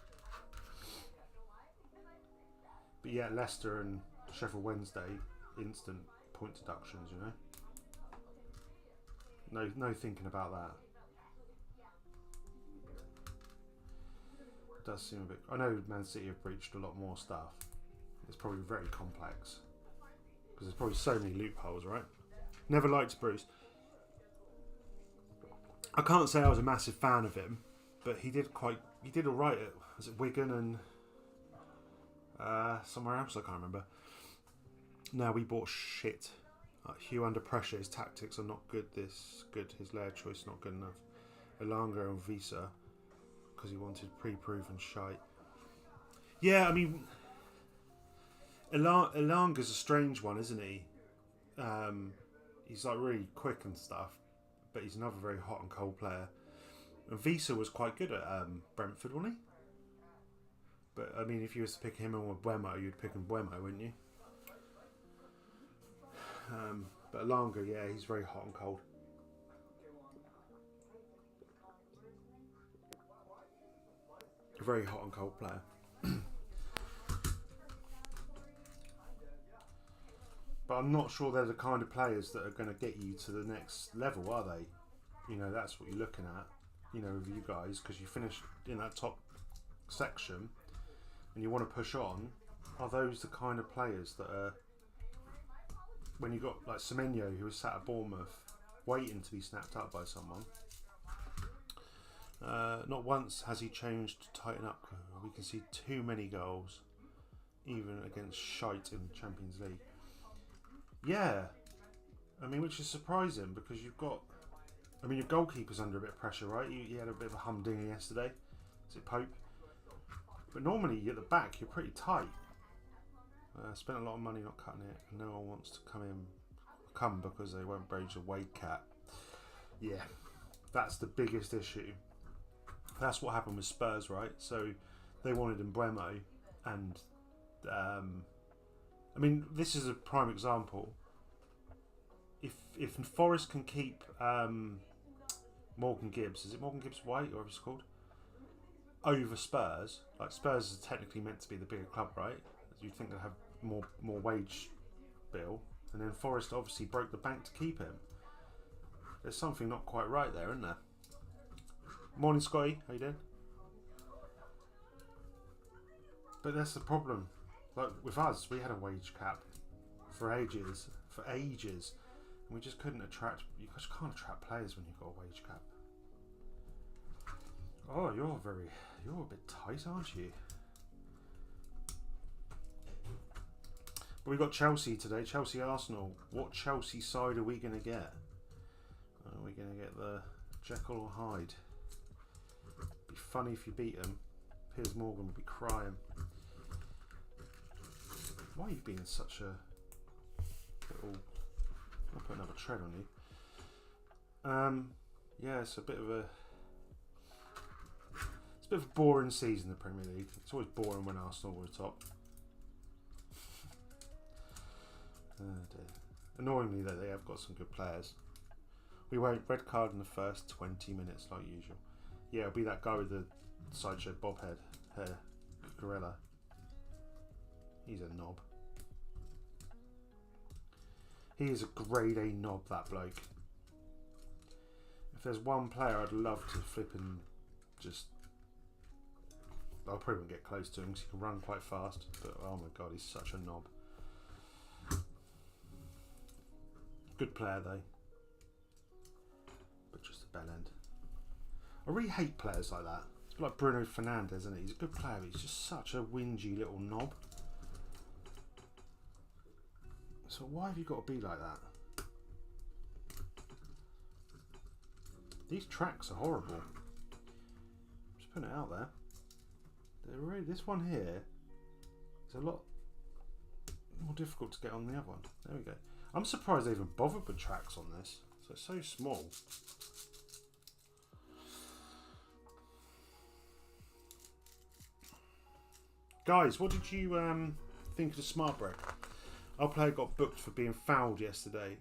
But yeah, Leicester and Sheffield Wednesday, instant point deductions, you know. No thinking about that. It does seem a bit. I know Man City have breached a lot more stuff. It's probably very complex because there's probably so many loopholes, right? Never liked Bruce. I can't say I was a massive fan of him, but he did all right at Wigan and somewhere else I can't remember. Now we bought shit. Hugh under pressure, his tactics are not good. His layer choice not good enough. Elanga and Visa because he wanted pre-proven shite. Yeah, I mean, Elanga's a strange one, isn't he? He's like really quick and stuff, but he's another very hot and cold player. And Visa was quite good at Brentford, wasn't he? But I mean, if you was to pick him or Buemo, you'd pick him Buemo, wouldn't you? But Elanga, yeah, he's very hot and cold. A very hot and cold player. But I'm not sure they're the kind of players that are going to get you to the next level, are they? you know, that's what you're looking at, you know, with you guys, because you finished in that top section and you want to push on. Are those the kind of players that are, when you got like Semenyo, who was sat at Bournemouth waiting to be snapped up by someone? Not once has he changed to tighten up. We can see too many goals, even against shite in the Champions League. Yeah, I mean, which is surprising because you've got, I mean, your goalkeeper's under a bit of pressure, right? He had a bit of a humdinger yesterday. Is it Pope? But normally at the back you're pretty tight. Spent a lot of money not cutting it. No one wants to come because they won't raise a wage cap. Yeah, that's the biggest issue. That's what happened with Spurs, right? So they wanted Mbeumo, and I mean, this is a prime example. If Forest can keep Morgan Gibbs, is it Morgan Gibbs White or whatever it's called, over Spurs, like Spurs is technically meant to be the bigger club, right? You'd think they'd have more wage bill, and then Forest obviously broke the bank to keep him. There's something not quite right there, isn't there? Morning, Scotty. How you doing? But that's the problem. Like with us, we had a wage cap for ages, and we just couldn't attract. You just can't attract players when you've got a wage cap. Oh, you're a bit tight, aren't you? But we got Chelsea today. Chelsea Arsenal. What Chelsea side are we going to get? Are we going to get the Jekyll or Hyde? It'd be funny if you beat them. Piers Morgan would be crying. Why are you being such a little... I'll put another tread on you. Yeah, it's a bit of a boring season, the Premier League. It's always boring when Arsenal were top. Oh dear. Annoyingly, though, they have got some good players. We won't red card in the first 20 minutes like usual. Yeah, it'll be that guy with the sideshow bob head hair, gorilla. He's a knob. He is a grade A knob, that bloke. If there's one player I'd love to flip and just... I probably won't get close to him because he can run quite fast. But oh my god, he's such a knob. Good player though. But just a bell end. I really hate players like that. It's like Bruno Fernandes, isn't he? He's a good player, but he's just such a whingy little knob. So why have you got to be like that? These tracks are horrible. Just putting it out there. They're really, this one here is a lot more difficult to get on the other one. There we go. I'm surprised they even bothered with tracks on this. So it's so small. Guys, what did you think of the smart brick? Our player got booked for being fouled yesterday.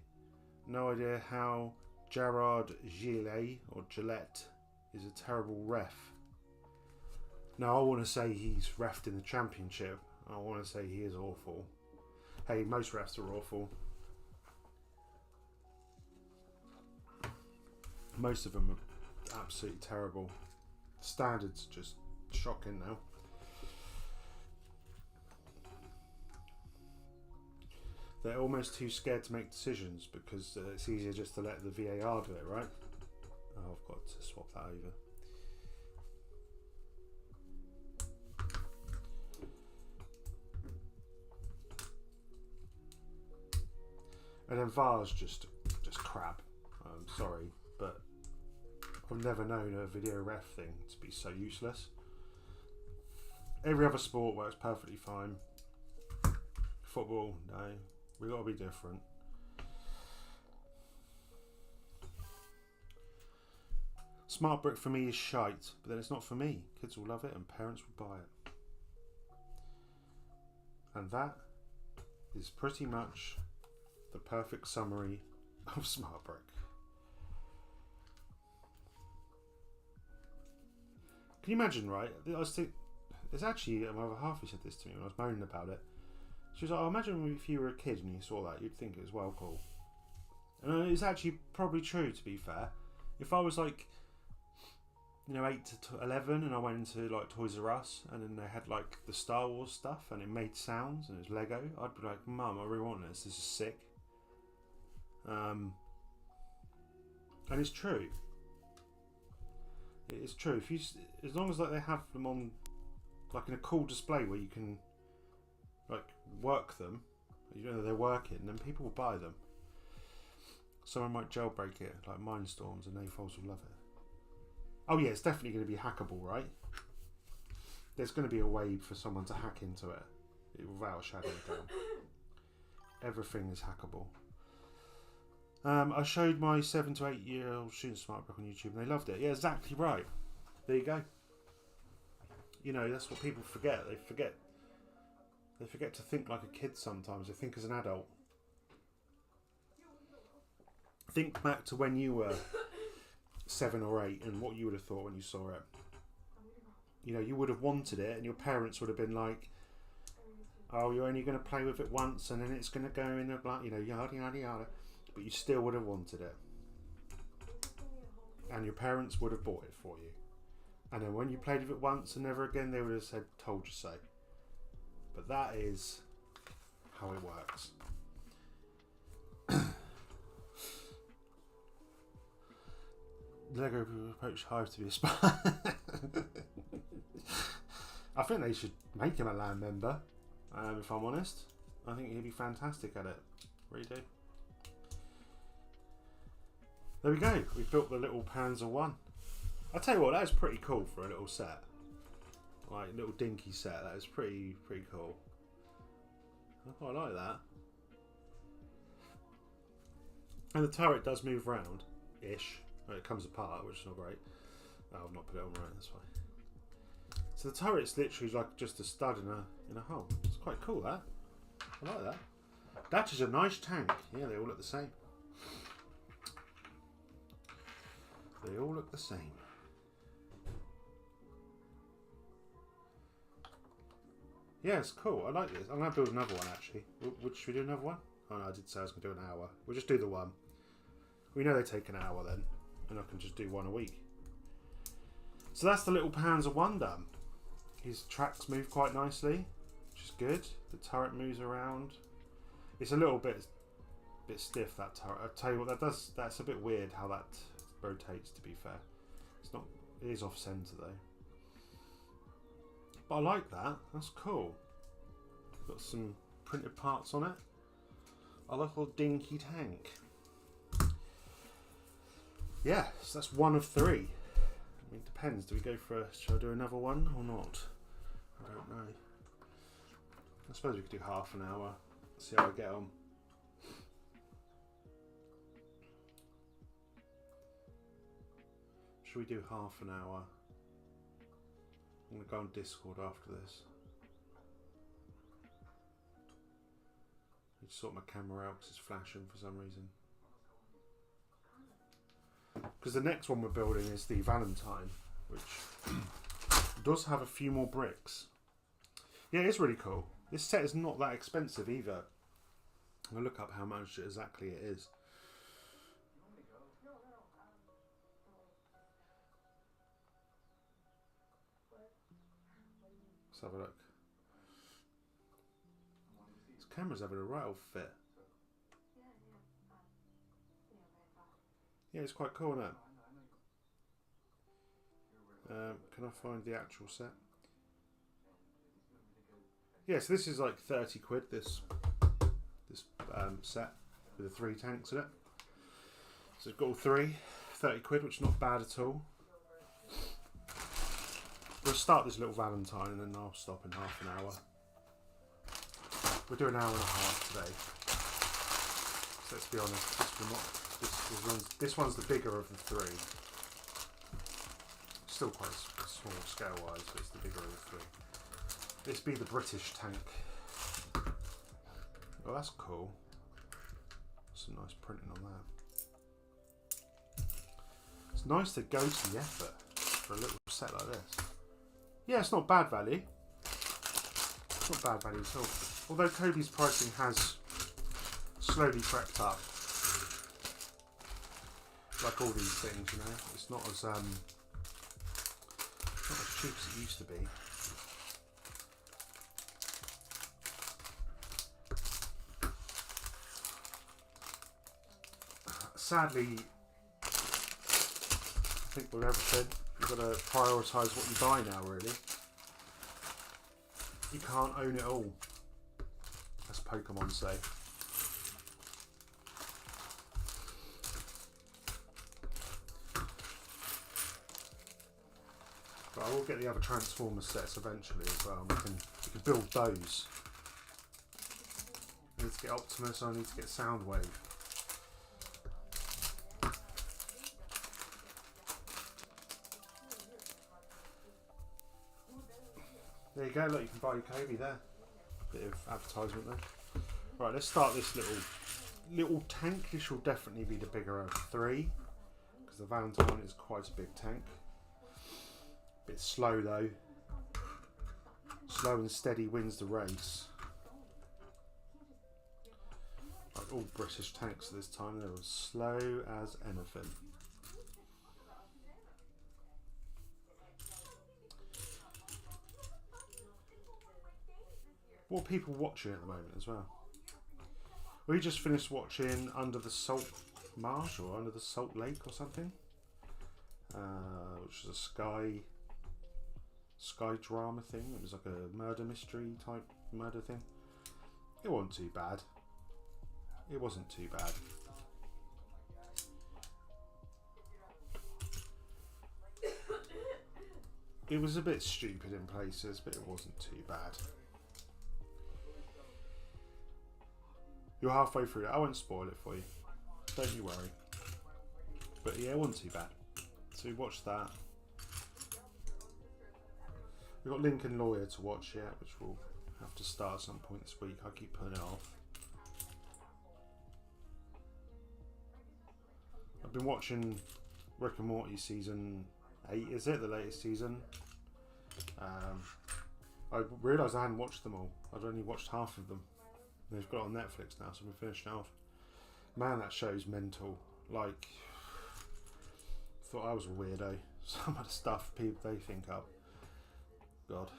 No idea how Gerard Gillet or Gillette is a terrible ref. Now I want to say he's refed in the Championship. I want to say he is awful. Hey, most refs are awful. Most of them are absolutely terrible. Standards just shocking now. They're almost too scared to make decisions because it's easier just to let the VAR do it, right? Oh, I've got to swap that over. And then VAR's just crap. I'm sorry, but I've never known a video ref thing to be so useless. Every other sport works perfectly fine. Football, no. We've got to be different. Smart brick for me is shite, but then it's not for me. Kids will love it and parents will buy it. And that is pretty much the perfect summary of smart brick. Can you imagine, right? I was thinking, it's actually my other half who said this to me when I was moaning about it. She was like, oh, imagine if you were a kid and you saw that, you'd think it was well cool. And it's actually probably true, to be fair. If I was like, 8 to 11 and I went into like Toys R Us and then they had like the Star Wars stuff and it made sounds and it was Lego, I'd be like, Mum, I really want this. This is sick. And it's true. It is true. If you, as long as like they have them on, like in a cool display where you can like work them, they're working, then people will buy them. Someone might jailbreak it, like Mindstorms, and AFOLs will love it. Oh yeah, it's definitely going to be hackable, right? There's going to be a way for someone to hack into it without a shadow of a doubt. Everything is hackable. I showed my 7 to 8 year old students SmartBrick on YouTube and they loved it. Yeah, exactly right. There you go. That's what people forget. They forget to think like a kid sometimes. They think as an adult. Think back to when you were 7 or 8 and what you would have thought when you saw it. You would have wanted it and your parents would have been like, oh, you're only going to play with it once and then it's going to go in a yada yada yada. But you still would have wanted it. And your parents would have bought it for you. And then when you played with it once and never again, they would have said, told you so. But that is how it works. Lego approached Hive to be a spy. I think they should make him a land member, if I'm honest. I think he'd be fantastic at it. Really do. There we go. We built the little Panzer 1. I tell you what, that is pretty cool for a little set. Like little dinky set. That is pretty cool. I quite like that. And the turret does move round, ish. It comes apart, which is not great. Oh, I've not put it on right. That's fine. So the turret's literally like just a stud in a hole. It's quite cool, that. I like that. That is a nice tank. Yeah, they all look the same. They all look the same. Yeah, it's cool. I like this. I'm going to build another one, actually. Should we do another one? Oh, no, I did say I was going to do an hour. We'll just do the one. We know they take an hour then. And I can just do one a week. So that's the little Panzer 1 done. His tracks move quite nicely, which is good. The turret moves around. It's a little bit stiff, that turret. I'll tell you what, that's a bit weird how that rotates, to be fair. It is off centre though. But I like that. That's cool. Got some printed parts on it. I like a little dinky tank. Yeah, so that's 1 of 3. I mean, it depends. Do we go for should I do another one or not? I don't know. I suppose we could do half an hour. See how I get on. Should we do half an hour? I'm going to go on Discord after this. I need to sort my camera out because it's flashing for some reason. Because the next one we're building is the Velentine, which does have a few more bricks. Yeah, it's really cool. This set is not that expensive either. I'll look up how much exactly it is. Let's have a look. This camera's having a right old fit. Yeah, it's quite cool, isn't it? Can I find the actual set? Yeah, so this is like 30 quid, this set with the 3 tanks in it. So it's got all 3, 30 quid, which is not bad at all. We'll start this little Velentine and then I'll stop in half an hour. We'll do an hour and a half today. So let's be honest, this one's the bigger of the 3. Still quite small scale wise, but it's the bigger of the 3. This be the British tank. Oh, that's cool. Some nice printing on that. It's nice to go to the effort for a little set like this. Yeah, it's not bad value. It's not bad value at all. Although Kobi's pricing has slowly crept up. like all these things, you know, it's not as cheap as it used to be. Sadly, I think with everything, you've got to prioritise what you buy now, really. You can't own it all, as Pokemon say. But I will get the other Transformers sets eventually as well. We can build those. I need to get Optimus, I need to get Soundwave. There you go, look, you can buy your Cobi there. Bit of advertisement there. Right, let's start this little tank. This will definitely be the bigger of 3, because the Velentine is quite a big tank. Bit slow though. Slow and steady wins the race. Like all British tanks at this time, they were slow as anything. What are people watching at the moment as well? We just finished watching Under the Salt Marsh or Under the Salt Lake or something, which is a Sky drama thing. It was like a murder mystery type murder thing. It wasn't too bad. It wasn't too bad. It was a bit stupid in places, but it wasn't too bad. You're halfway through it. I won't spoil it for you. Don't you worry. But yeah, it wasn't too bad. So we watched that. We've got Lincoln Lawyer to watch yet, which we'll have to start at some point this week. I keep putting it off. I've been watching Rick and Morty season 8, is it? The latest season. I realised I hadn't watched them all. I'd only watched half of them. They've got it on Netflix now, so we're finished off. Man, that show's mental. Like, thought I was a weirdo. Some of the stuff people they think up. God.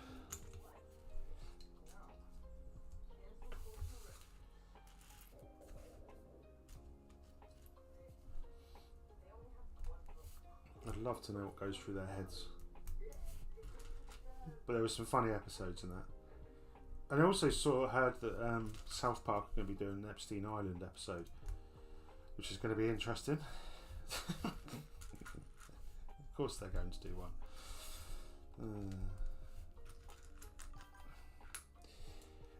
I'd love to know what goes through their heads. But there were some funny episodes in that. And I also heard that South Park are going to be doing an Epstein Island episode, which is going to be interesting. Of course they're going to do one.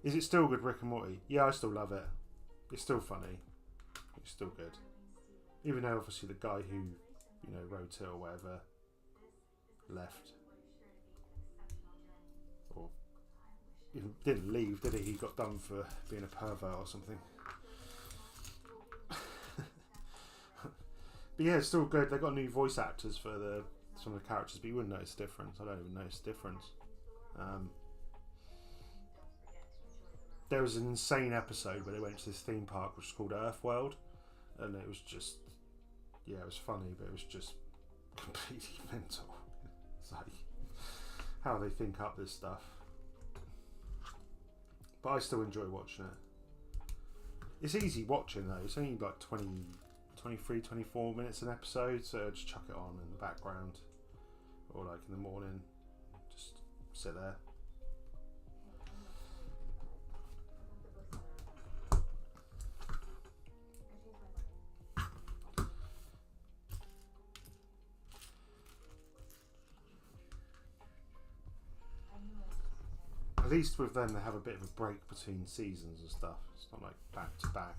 Is it still good, Rick and Morty? Yeah, I still love it. It's still funny. It's still good. Even though obviously the guy who, you know, wrote it or whatever left. He didn't leave, did he? He got done for being a pervert or something. But yeah, it's still good. They got new voice actors for some of the characters, but you wouldn't notice the difference. I don't even notice the difference. There was an insane episode where they went to this theme park which is called Earth World, and it was just, yeah, it was funny, but it was just completely mental. It's like how they think up this stuff. But I still enjoy watching it. It's easy watching though. It's only like 23, 24 minutes an episode, so just chuck it on in the background. Or like in the morning, just sit there. At least with them they have a bit of a break between seasons and stuff. It's not like back to back.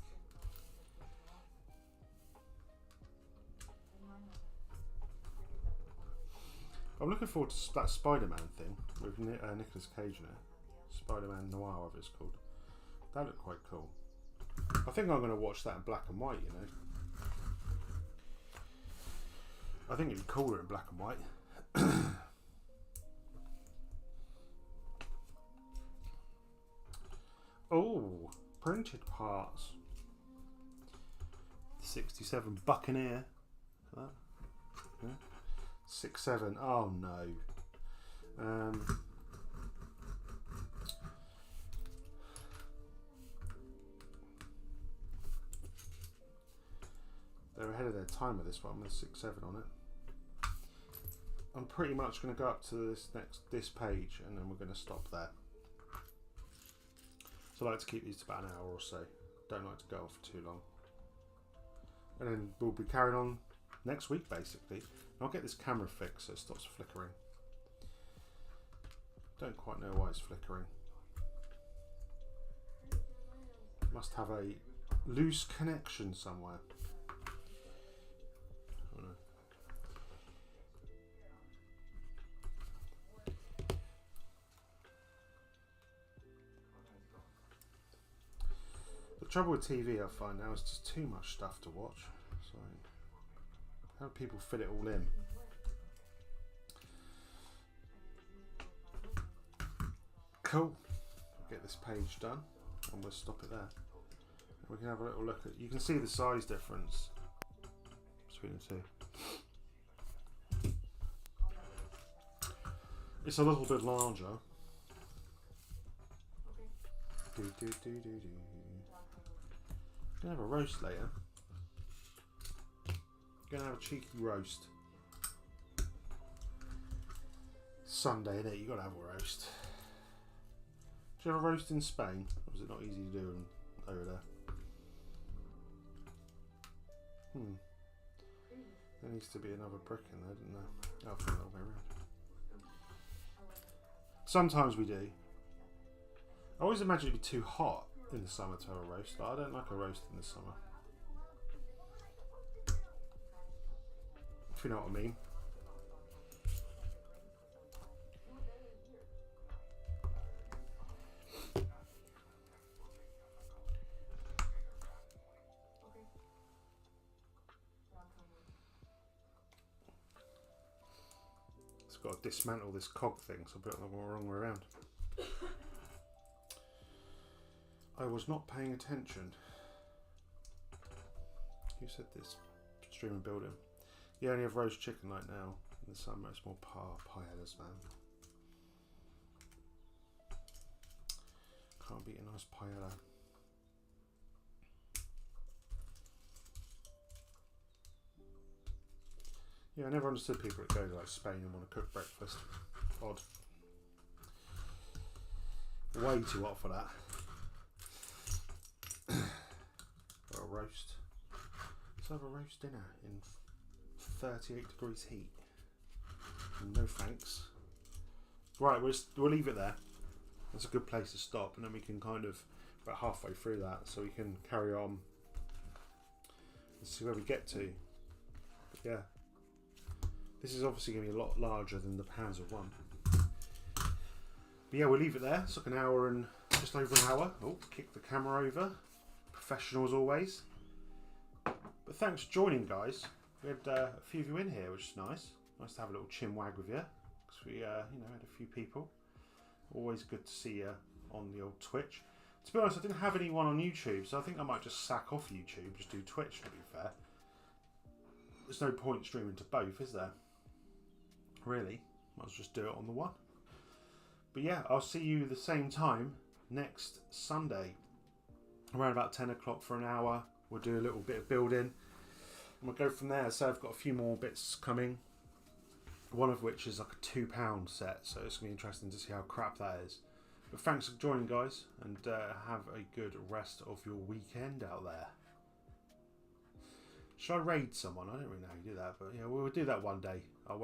I'm looking forward to that Spider-Man thing with Nicolas Cage in it. Spider-Man Noir, whatever it's called. That looked quite cool. I think I'm going to watch that in black and white, you know. I think it'd be cooler in black and white. Oh, printed parts. 67 Buccaneer. Look at that. Yeah. 6.7. Oh no. They're ahead of their time with this one with 6.7 on it. I'm pretty much going to go up to this page and then we're going to stop there. So I like to keep these to about an hour or so. Don't like to go on for too long. And then we'll be carrying on next week basically. And I'll get this camera fixed so it stops flickering. Don't quite know why it's flickering. Must have a loose connection somewhere. The trouble with TV I find now is just too much stuff to watch. So how do people fit it all in? Cool. Get this page done and we'll stop it there. We can have a little look at, you can see the size difference between the two. It's a little bit larger. Gonna have a roast later. Gonna have a cheeky roast. Sunday, innit? You gotta have a roast. Do you have a roast in Spain? Or was it not easy to do over there? There needs to be another brick in there, didn't there? I'll flip that way around. Sometimes we do. I always imagine it'd be too hot in the summer to have a roast, but I don't like a roast in the summer. If you know what I mean. It's got to dismantle this cog thing, so I put it the wrong way around. I was not paying attention. Who said this? Stream and building. You only have roast chicken like now. In the summer it's more pie headers, man. Can't beat a nice paella. Yeah, I never understood people that go to like Spain and want to cook breakfast. Odd. Way too hot for that. Or a roast. Let's have a roast dinner in 38 degrees heat. No thanks. Right, we'll leave it there. That's a good place to stop, and then we can kind of about halfway through that, so we can carry on and see where we get to. But yeah, this is obviously going to be a lot larger than the Panzer one. But yeah, we'll leave it there. It's like an hour and just over an hour. Oh, kick the camera over. Professional as always. But thanks for joining, guys. We had a few of you in here, which is nice. Nice to have a little chin wag with you, because we, you know, had a few people. Always good to see you on the old Twitch. To be honest, I didn't have anyone on YouTube, so I think I might just sack off YouTube, just do Twitch. To be fair, there's no point streaming to both, is there? Really, might as well just do it on the one. But yeah, I'll see you the same time next Sunday, around about 10 o'clock for an hour. We'll do a little bit of building and we'll go from there. So I've got a few more bits coming, one of which is like a £2 set, so it's going to be interesting to see how crap that is. But thanks for joining, guys, and have a good rest of your weekend out there. Should I raid someone? I don't really know how you do that, but yeah, we'll do that one day. I'll